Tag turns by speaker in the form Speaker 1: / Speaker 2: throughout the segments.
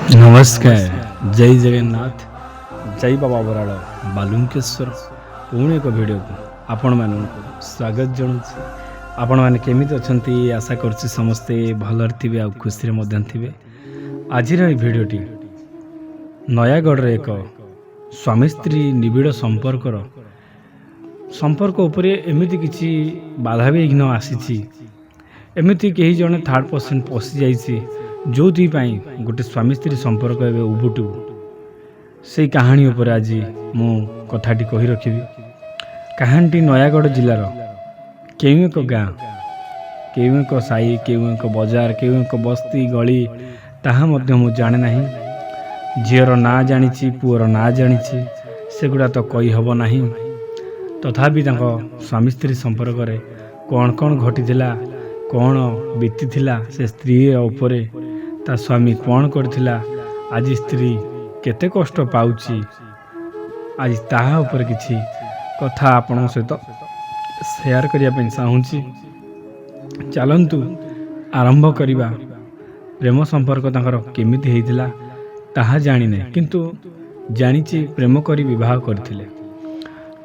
Speaker 1: नमस्कार जय जगन्नाथ जय बाबा बराड़ बालुंकेश्वर पुणी एक वीडियो को आपण मानक स्वागत जनाऊँ। आपण मैंने केमी अच्छा आशा करछि समस्ते भलर थे आ खुशी थे। आज भिडटी नयागढ़ एक स्वामी स्त्री निबिड़ संपर्क उपरे एमिति किछि बाधा विघ्न आसी एमिति कहीं जड़े थर्ड पर्सन पशि जाइए जो गोटे स्वामी स्त्री संपर्क एवं उभुटू से कहानी उपर आज मु कथाटी कही रखी। कहानी नयागढ़ जिलार केउ एक गाँ केउ एक साई केउ एक बजार केउ एक बस्ती गली ताहा मध्य मु जाने नहीं। झीर ना जानी पुअर ना जानी सेगुड़ा तो कही हब नहीं। तथापि स्वामी स्त्री संपर्क रे कौन कौन घटी कौन बीती से स्त्री उपरे ता स्वामी कौन करथिला आज स्त्री केते कष्ट पाउची आज ताहा ऊपर किछि कथा आपण सहित शेयर करिया पे चाहूँगी। चलंतु आरंभ करिबा। प्रेम संपर्क तांकर केमिति हेइतिला ताहा जानिने किंतु जानिछि प्रेम करी विवाह करथिले।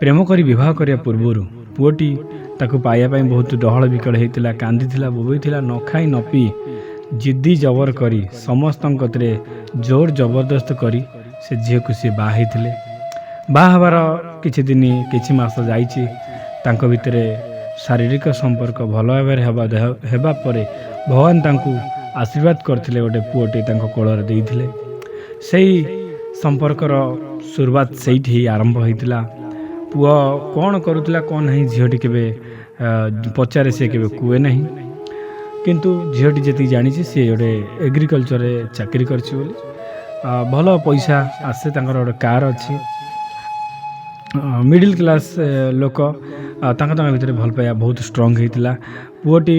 Speaker 1: प्रेम करी विवाह करिया पूर्वरु पुओटी ताकू पाइया पाई बहुत डहल विकल हेइतिला कांदिथिला बोबैथिला न खाई न पी जिद्दी जबर करी समस्त जोर जबरदस्त करी से झील को सी बाहर बाहर किछि दिन किछि मास जाइछि तांको भितरे शारीरिक संपर्क भल भाव हेबा परे भगवान तांको आशीर्वाद करथिले गोटे पुओटे तांको कोଳରେ देइथिले। सेही संपर्कर शुरुआत सेठी आरंभ होइतिला। पुओ कौन करुतिला कौन नहीं झीलटी केबे पचारे से केबे कुए नहीं किंतु झीलटी जी जानी सी गोटे एग्रिकल्चर चाकरी करछि बोली भल पैसा आसे तांकर गोटे कार अच्छी मिडिल क्लास लोक भितर भल पाइबा बहुत स्ट्रंग होता। पुओटी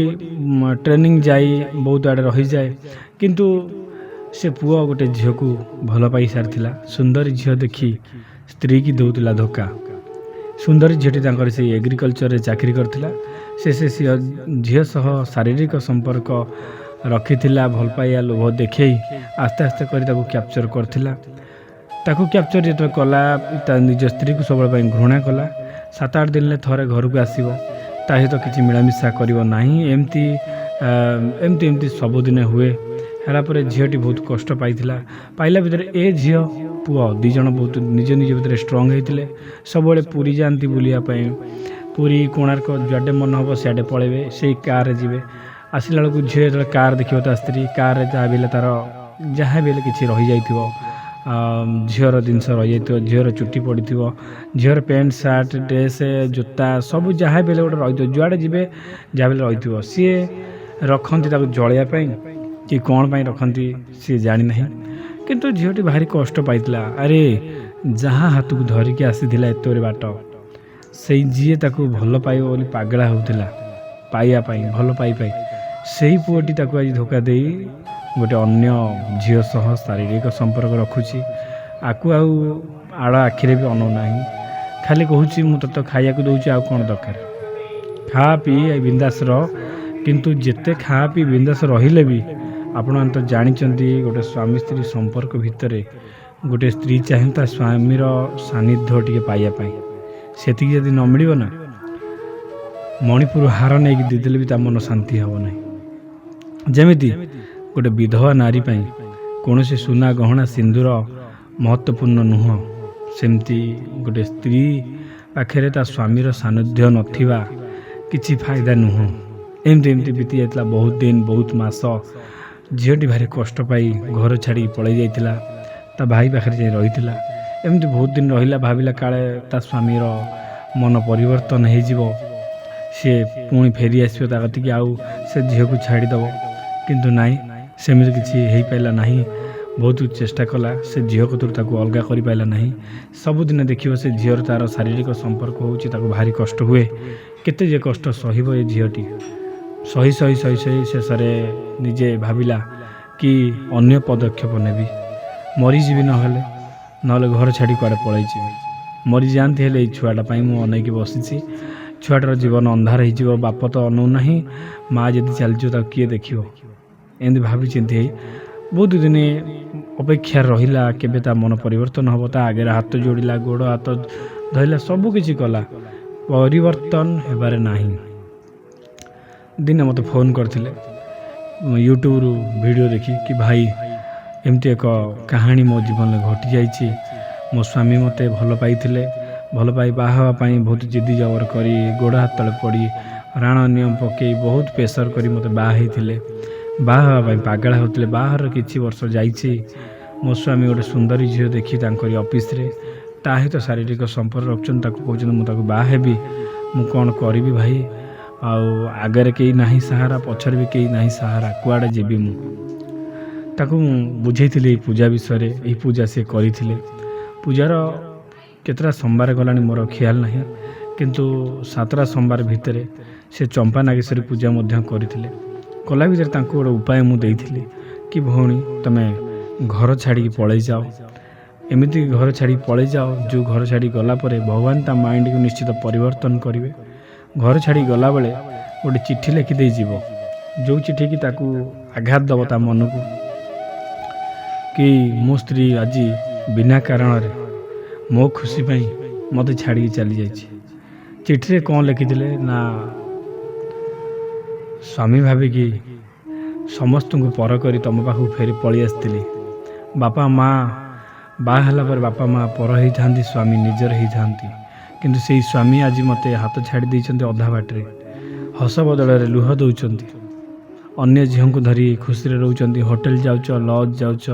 Speaker 1: ट्रेनिंग जाई बहुत आड़े रही जाए किंतु से पुओ गोटे झील को भल पाई सारी सुंदर झील देखी स्त्री की दौला धोखा। सुंदर झीटी से एग्रिकल्चर चाकरी करथिला से झील सह शारीरिक संपर्क रखी भल पाइया लोभ देखे आस्ते आस्ते कर कैप्चर करथिला। ताकू कैप्चर जो कला निज स्त्री को सब घृणा कला। 7-8 दिन थरे घर को आसो ता सहित किसी मिलामिशा करना एमती एमती एमती सबुदिन हुए है। झीलटी बहुत कष्ट पाइला भितर ए झील पुओ दिज बहुत निज निज भितर स्ट्रंग होते सब पुरी जाती बुलायापी पुरी कोणार्क जुआडे मन हम सियाडे पलैबे से कार जी आसला बेलू झील जो कार देखो स्त्री कार जहाँ भी तार जहाँ भी किसी रही जाइथिबो झीर जिनस रही जाइथिबो झीर चुट्टी पड़ी झीर पैंट सार्ट ड्रेस जोता सब जहाँ भी गोटे रही जुआडे जी जहाँ भी रही सी रखती जलैयापाई कि कौन पाई रखती सी जानी ना किंतु झीलटी भारी कष्ट पाइतिला। अरे जहाँ हाथ को धरिकी आसीथिला एतोरे बाट से जी ताकू भल पाइब बोली पागला होता पाइया भल पाई से पुओटी ताकू आज धोखा दे गोटे अन्य झील सह शारीरिक संपर्क रखुची आकू आड़ आखिरे भी अनौना खाली कहूँ मु तो खाया दूची आउ कौन दरकार खा पी बिंदास किंतु जेते खा पी बिंदास रहिले भी आपण तो जानते गोटे स्वामी स्त्री संपर्क भितर गोटे स्त्री चाहे स्वामीर सानिध्य टे पाइबापी से जदि न मिल ना मणिपुर हार नहीं देदेले भी मन शांति हम ना। जमीती गोटे विधवा नारी कौन से सुना गहना सिंदूर महत्वपूर्ण नुह सेमती गोटे स्त्री पाखे ता स्वामीर सानिध्य नथिबा किछि फायदा नुह। एमती एमती बीती जाता बहुत दिन बहुत मास झीलटी भारी कष्ट पाई घर छाड़ी पलि जाइतिला ता भाई पाखे जाई रहितिला। एमती बहुत दिन रहिला भाविला काले ता स्वामीर मन परिवर्तन हो सी पुणी फेरी आसो ताकि आउ से झील को छाड़ीदेव किंतु नाई सेमती किसी हो पारा ना। बहुत चेष्टा कला से झील कतुर ताकू अलगा कर पारा ना। सबुदिन देखिए से झील तार शारीरिक संपर्क हो भारी कष्ट हुए केते जे कष्ट सहिब ये झीलटी सही सही सही सही शेष निजे भाविला कि अन्य पदक्षेप नेबी मरीजी ना घर छाड़ी कुआडे पलि मरी जाती है छुआटा मु अनैक बसी छुआटार जीवन अंधार हो बाप तो अनौ ना माँ जदि चलती किए देख एमती भावी चिंती बहुत दिन ଅପେକ୍ଷା ରହିଲା କେବେ ତା ମନ ପରିବର୍ତ୍ତନ ହେବ। ତା ଆଗରେ ହାତ ଯୋଡ଼ିଲା, ଗୋଡ଼ ହାତ ଧରିଲା, ସବୁ କିଛି କଲା, ପରିବର୍ତ୍ତନ ହେବାରେ ନାହିଁ। ଦିନେ ମୋତେ ଫୋନ୍ କରିଥିଲେ ୟୁଟ୍ୟୁବରୁ ଭିଡ଼ିଓ ଦେଖି କି ଭାଇ ଏମିତି ଏକ କାହାଣୀ ମୋ ଜୀବନରେ ଘଟିଯାଇଛି। ମୋ ସ୍ୱାମୀ ମୋତେ ଭଲ ପାଇଥିଲେ, ଭଲ ପାଇ ବାହା ହେବା ପାଇଁ ବହୁତ ଜିଦି ଜବର କରି ଗୋଡ଼ ହାତ ତଳେ ପଡ଼ି ରାଣ ନିୟମ ପକାଇ ବହୁତ ପ୍ରେସର କରି ମୋତେ ବାହା ହେଇଥିଲେ। ବାହା ହେବା ପାଇଁ ପାଗଳା ହେଉଥିଲେ। ବାହାଘର କିଛି ବର୍ଷ ଯାଇଛି, ମୋ ସ୍ୱାମୀ ଗୋଟେ ସୁନ୍ଦରୀ ଝିଅ ଦେଖି ତାଙ୍କରି ଅଫିସରେ ତା ସହିତ ଶାରୀରିକ ସମ୍ପର୍କ ରଖୁଛନ୍ତି। ତାକୁ କହୁଛନ୍ତି ମୁଁ ତାକୁ ବାହା ହେବି। ମୁଁ କ'ଣ କରିବି ଭାଇ? ଆଉ ଆଗରେ କେହି ନାହିଁ ସାହାରା, ପଛରେ ବି କେହି ନାହିଁ ସାହାରା, କୁଆଡ଼େ ଯିବି ମୁଁ? ତାକୁ ମୁଁ ବୁଝେଇଥିଲି ଏଇ ପୂଜା ବିଷୟରେ। ଏଇ ପୂଜା ସେ କରିଥିଲେ। ପୂଜାର କେତେଟା ସୋମବାର ଗଲାଣି ମୋର ଖିଆଲ ନାହିଁ, କିନ୍ତୁ 7ଟା ସୋମବାର ଭିତରେ ସେ ଚମ୍ପା ନାଗେଶ୍ୱରୀ ପୂଜା ମଧ୍ୟ କରିଥିଲେ। କଲା ଭିତରେ ତାଙ୍କୁ ଗୋଟେ ଉପାୟ ମୁଁ ଦେଇଥିଲି କି ଭଉଣୀ ତୁମେ ଘର ଛାଡ଼ିକି ପଳେଇ ଯାଅ। ଏମିତି ଘର ଛାଡ଼ିକି ପଳେଇ ଯାଅ ଯେଉଁ ଘର ଛାଡ଼ି ଗଲା ପରେ ଭଗବାନ ତା ମାଇଣ୍ଡକୁ ନିଶ୍ଚିତ ପରିବର୍ତ୍ତନ କରିବେ। ଘର ଛାଡ଼ି ଗଲାବେଳେ ଗୋଟେ ଚିଠି ଲେଖିଦେଇ ଯିବ, ଯେଉଁ ଚିଠିକି ତାକୁ ଆଘାତ ଦେବ ତା ମନକୁ କି ମୋ ସ୍ତ୍ରୀ ଆଜି ବିନା କାରଣରେ ମୋ ଖୁସି ପାଇଁ ମୋତେ ଛାଡ଼ିକି ଚାଲିଯାଇଛି। ଚିଠିରେ କ'ଣ ଲେଖିଥିଲେ ନା, ସ୍ୱାମୀ ଭାବିକି ସମସ୍ତଙ୍କୁ ପର କରି ତୁମ ପାଖକୁ ଫେରି ପଳେଇ ଆସିଥିଲି। ବାପା ମା' ବାହା ହେଲା ପରେ ବାପା ମା' ପର ହେଇଥାନ୍ତି, ସ୍ୱାମୀ ନିଜର ହେଇଥାନ୍ତି। କିନ୍ତୁ ସେଇ ସ୍ୱାମୀ ଆଜି ମୋତେ ହାତ ଛାଡ଼ି ଦେଇଛନ୍ତି ଅଧା ବାଟରେ। ହସ ବଦଳରେ ଲୁହ ଦେଉଛନ୍ତି। ଅନ୍ୟ ଝିଅଙ୍କୁ ଧରି ଖୁସିରେ ରହୁଛନ୍ତି। ହୋଟେଲ ଯାଉଛ, ଲଜ୍ ଯାଉଛ,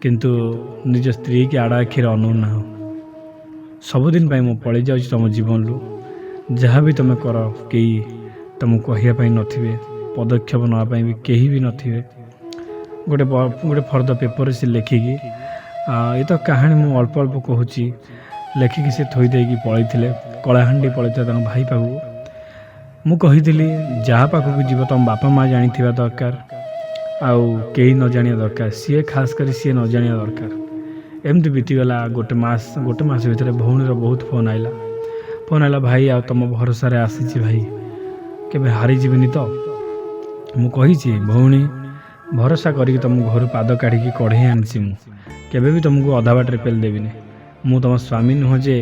Speaker 1: କିନ୍ତୁ ନିଜ ସ୍ତ୍ରୀକି ଆଡ଼ ଆଖିରେ ଅନଉନାହ। ସବୁଦିନ ପାଇଁ ମୁଁ ପଳେଇ ଯାଉଛି ତୁମ ଜୀବନରୁ। ଯାହା ବି ତୁମେ କର କେହି ତୁମକୁ କହିବା ପାଇଁ ନଥିବେ, ପଦକ୍ଷେପ ନେବା ପାଇଁ ବି କେହି ବି ନଥିବେ। ଗୋଟେ ଫର୍ଦ୍ଦ ପେପରରେ ସେ ଲେଖିକି, ଏ ତ କାହାଣୀ ମୁଁ ଅଳ୍ପ ଅଳ୍ପ କହୁଛି, ଲେଖିକି ସେ ଥୋଇ ଦେଇକି ପଳେଇଥିଲେ। କଳାହାଣ୍ଡି ପଳେଇଥିଲେ ତାଙ୍କ ଭାଇ ପାଖକୁ। ମୁଁ କହିଥିଲି ଯାହା ପାଖକୁ ଯିବ ତୁମ ବାପା ମା' ଜାଣିଥିବା ଦରକାର, ଆଉ କେହି ନ ଜାଣିବା ଦରକାର। ସିଏ ଖାସ୍ କରି ସିଏ ନ ଜାଣିବା ଦରକାର। ଏମିତି ବିତିଗଲା ଗୋଟେ ମାସ ଭିତରେ ଭଉଣୀର ବହୁତ ଫୋନ୍ ଆଇଲା ଭାଇ ଆଉ ତୁମ ଭରସାରେ ଆସିଛି ଭାଇ, କେବେ ହାରିଯିବିନି ତ? ମୁଁ କହିଛି ଭଉଣୀ ଭରସା କରିକି ତୁମ ଘରୁ ପାଦ କାଢ଼ିକି କଢ଼େଇ ଆଣିଛି। ମୁଁ କେବେ ବି ତୁମକୁ ଅଧା ବାଟରେ ପେଲି ଦେବିନି। ମୁଁ ତୁମ ସ୍ୱାମୀ ନୁହଁ ଯେ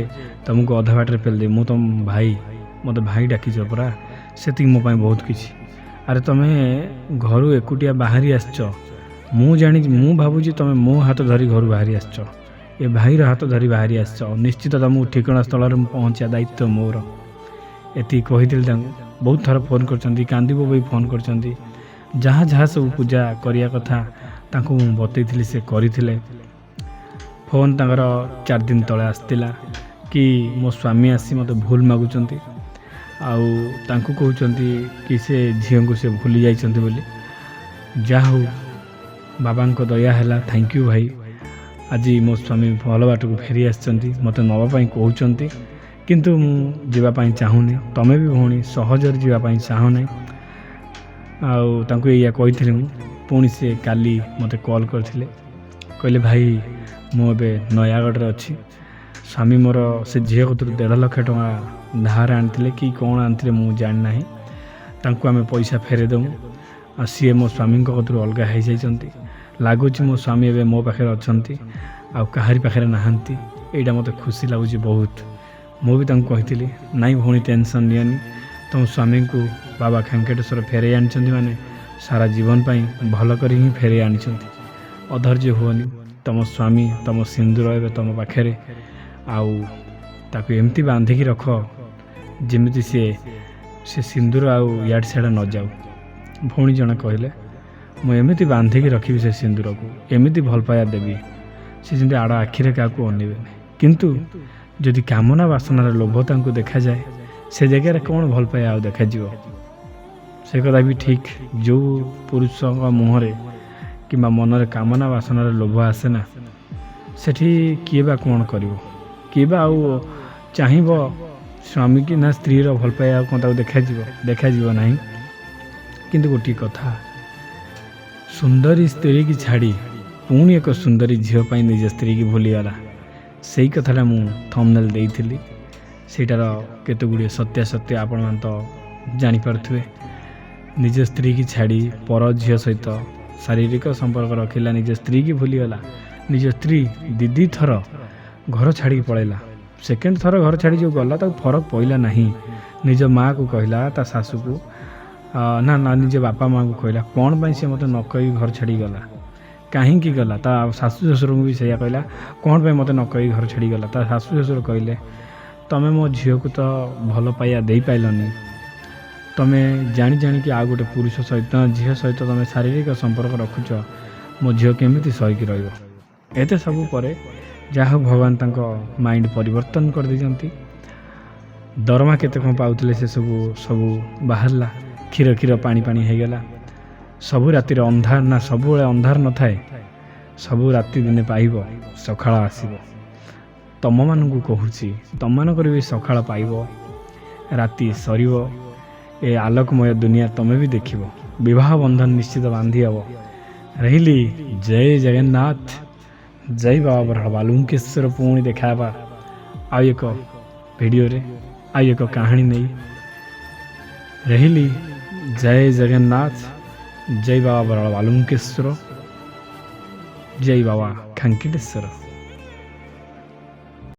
Speaker 1: ତୁମକୁ ଅଧା ବାଟରେ ପେଲି ଦେବି। ମୁଁ ତୁମ ଭାଇ, ମୋତେ ଭାଇ ଡାକିଛ ପରା, ସେତିକି ମୋ ପାଇଁ ବହୁତ କିଛି। ଆରେ ତୁମେ ଘରୁ ଏକୁଟିଆ ବାହାରି ଆସିଛ, ମୁଁ ଭାବୁଛି ତୁମେ ମୋ ହାତ ଧରି ଘରୁ ବାହାରି ଆସିଛ, ଏ ଭାଇର ହାତ ଧରି ବାହାରି ଆସିଛ। ନିଶ୍ଚିତ ତୁମକୁ ଠିକଣା ସ୍ଥଳରେ ପହଞ୍ଚିବା ଦାୟିତ୍ୱ ମୋର। ଏତିକି କହିଥିଲି ତାଙ୍କୁ। ବହୁତ ଥର ଫୋନ୍ କରିଛନ୍ତି, କାନ୍ଦି ବୋବେଇ ଫୋନ୍ କରିଛନ୍ତି। ଯାହା ଯାହା ସବୁ ପୂଜା କରିବା କଥା ତାଙ୍କୁ ମୁଁ ବତେଇଥିଲି, ସେ କରିଥିଲେ। ଫୋନ୍ ତାଙ୍କର 4 ଦିନ ତଳେ ଆସିଥିଲା କି ମୋ ସ୍ୱାମୀ ଆସି ମୋତେ ଭୁଲ ମାଗୁଛନ୍ତି, ଆଉ ତାଙ୍କୁ କହୁଛନ୍ତି କି ସେ ଝିଅଙ୍କୁ ସେ ଭୁଲି ଯାଇଛନ୍ତି ବୋଲି। ଯାହା ହଉ ବାବାଙ୍କ ଦୟା ହେଲା, ଥ୍ୟାଙ୍କ ୟୁ ଭାଇ। ଆଜି ମୋ ସ୍ୱାମୀ ଭଲ ବାଟକୁ ଫେରି ଆସିଛନ୍ତି, ମୋତେ ନେବା ପାଇଁ କହୁଛନ୍ତି, କିନ୍ତୁ ମୁଁ ଯିବା ପାଇଁ ଚାହୁଁନି। ତୁମେ ବି ଭଉଣୀ ସହଜରେ ଯିବା ପାଇଁ ଚାହୁଁନାହିଁ। ଆଉ ତାଙ୍କୁ ଏଇଆ କହିଥିଲି ମୁଁ। ପୁଣି ସେ କାଲି ମୋତେ କଲ୍ କରିଥିଲେ, କହିଲେ ଭାଇ ମୁଁ ଏବେ ନୟାଗଡ଼ରେ ଅଛି। ସ୍ୱାମୀ ମୋର ସେ ଝିଅ କତରୁ 1.5 ଲକ୍ଷ ଟଙ୍କା ଧାର ଆଣିଥିଲେ କି କ'ଣ ଆଣିଥିଲେ ମୁଁ ଜାଣିନାହିଁ। ତାଙ୍କୁ ଆମେ ପଇସା ଫେରେଇ ଦେବୁ। ଆଉ ସିଏ ମୋ ସ୍ୱାମୀଙ୍କ କତରୁ ଅଲଗା ହେଇଯାଇଛନ୍ତି। ଲାଗୁଛି ମୋ ସ୍ୱାମୀ ଏବେ ମୋ ପାଖରେ ଅଛନ୍ତି, ଆଉ କାହାରି ପାଖରେ ନାହାନ୍ତି। ଏଇଟା ମୋତେ ଖୁସି ଲାଗୁଛି ବହୁତ। ମୁଁ ବି ତାଙ୍କୁ କହିଥିଲି ନାଇଁ ଭଉଣୀ ଟେନସନ୍ ନିଅନି, ତୁମ ସ୍ୱାମୀଙ୍କୁ ବାବା ଭେଙ୍କଟେଶ୍ୱର ଫେରେଇ ଆଣିଛନ୍ତି ମାନେ ସାରା ଜୀବନ ପାଇଁ ଭଲ କରି ହିଁ ଫେରେଇ ଆଣିଛନ୍ତି। ଅଧୈର୍ଯ୍ୟ ହୁଅନି, ତୁମ ସ୍ୱାମୀ ତୁମ ସିନ୍ଦୁର ଏବେ ତୁମ ପାଖରେ, ଆଉ ତାକୁ ଏମିତି ବାନ୍ଧିକି ରଖ ଯେମିତି ସେ ସିନ୍ଦୁର ଆଉ ଇଆଡ଼େ ସିଆଡ଼େ ନ ଯାଉ। ଭଉଣୀ ଜଣେ କହିଲେ ମୁଁ ଏମିତି ବାନ୍ଧିକି ରଖିବି ସେ ସିନ୍ଦୁରକୁ, ଏମିତି ଭଲ ପାଇବା ଦେବି ସେ ଯେମିତି ଆଡ଼ ଆଖିରେ କାହାକୁ ଅନେଇବେନି। କିନ୍ତୁ ଯଦି କାମନା ବାସନାର ଲୋଭ ତାଙ୍କୁ ଦେଖାଯାଏ, ସେ ଜାଗାରେ କ'ଣ ଭଲ ପାଇବା ଆଉ ଦେଖାଯିବ? ସେ କଥା ବି ଠିକ୍। ଯେଉଁ ପୁରୁଷଙ୍କ ମୁହଁରେ କିମ୍ବା ମନରେ କାମନା ବାସନାର ଲୋଭ ଆସେ ନା, ସେଠି କିଏ ବା କ'ଣ କରିବ? କିଏ ବା ଆଉ ଚାହିଁବ ସ୍ୱାମୀ କି ନା ସ୍ତ୍ରୀର ଭଲ ପାଇବା ଆଉ କ'ଣ ତାକୁ ଦେଖାଯିବ ନାହିଁ। କିନ୍ତୁ ଗୋଟିଏ କଥା, ସୁନ୍ଦରୀ ସ୍ତ୍ରୀକି ଛାଡ଼ି ପୁଣି ଏକ ସୁନ୍ଦରୀ ଝିଅ ପାଇଁ ନିଜ ସ୍ତ୍ରୀକି ଭୁଲିଗଲା। ସେଇ କଥାଟା ମୁଁ ଥମ୍ବନେଲ୍ ଦେଇଥିଲି। ସେଇଟାର କେତେଗୁଡ଼ିଏ ସତ୍ୟାସତ୍ୟ ଆପଣମାନେ ତ ଜାଣିପାରୁଥିବେ। ନିଜ ସ୍ତ୍ରୀକି ଛାଡ଼ି ପର ଝିଅ ସହିତ शारीरिक संपर्क रखिला निज स्त्री की भूलीगला निज स्त्री दीदी थर घर छाड़ी पलैला सेकेंड थर घर छाड़ी जो गला तो फरक पड़ला नहीं निज माँ को कहला ता सासू को ना ना निज बापा माँ को कहला कौन पाई से मत न कही घर छाड़ी गला कहीं गला ता सासू ससुर को भी सैया कहला कौन पे मत न कही घर छाड़ी गला ता सासू ससुर कहले तमें मो झील को तो भल पाइया दे पाइलनी तुम्हें जानी जानी कि आ गोटे पुरुष सहित झील सहित तुम शारीरिक संपर्क रखुच मो झील केमी सहीकि रते सब पर जहाँ भगवान तांको माइंड परिवर्तन कर देइछंती दरमा केते कौन पाउतले से सब बाहरला क्षीर क्षीर पानी पानी हो गला सबु रातिर अंधार ना सब अंधार न थाए सबु राति दिने पाइब सकाळ आसीब तम मानू कहूँ तम मानकर भी सकाळ पाइब राति सरीब ए आलोकमय दुनिया तमें भी देखिब विवाह बंधन निश्चित बांधी हब रही जय जगन्नाथ जय बाबा बराड़ बालुकेश्वर पुणी देखा आउ एक वीडियो रे आउ एक कहानी नहीं रही जय जगन्नाथ जय बाबा बराड़ बालुकेश्वर जय बाबा खंकेटेश्वर।